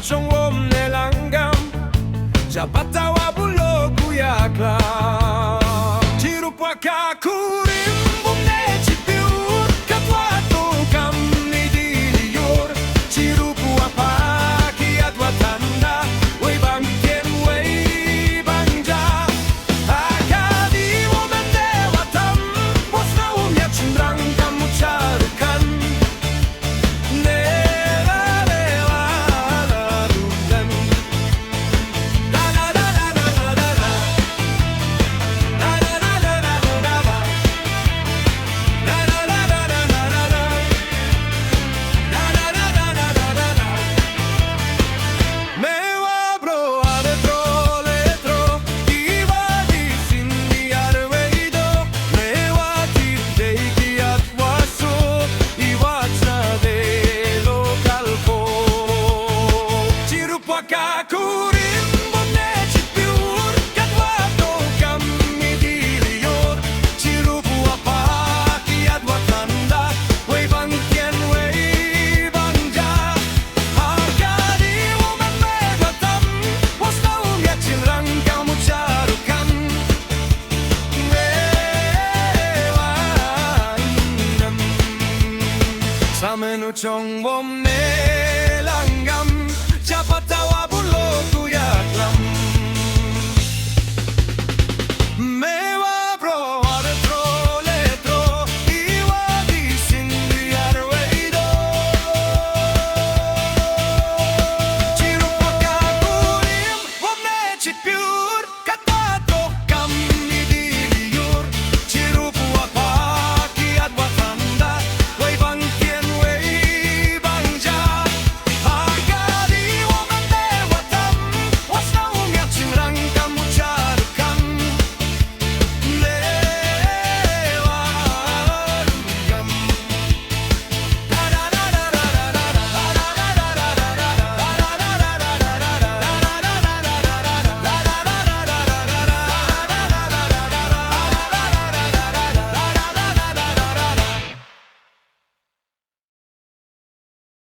Chongwom nelanggam Japatawa bulogu yakla Chirupaka kurim bumne chipiur Katwato kamni diliyor Chirupua paki atwatanda Way bang kien way bangja Akadi womene watam Wasna umya chindrang kamu charukan Samenu Chongwom nelanggam Japat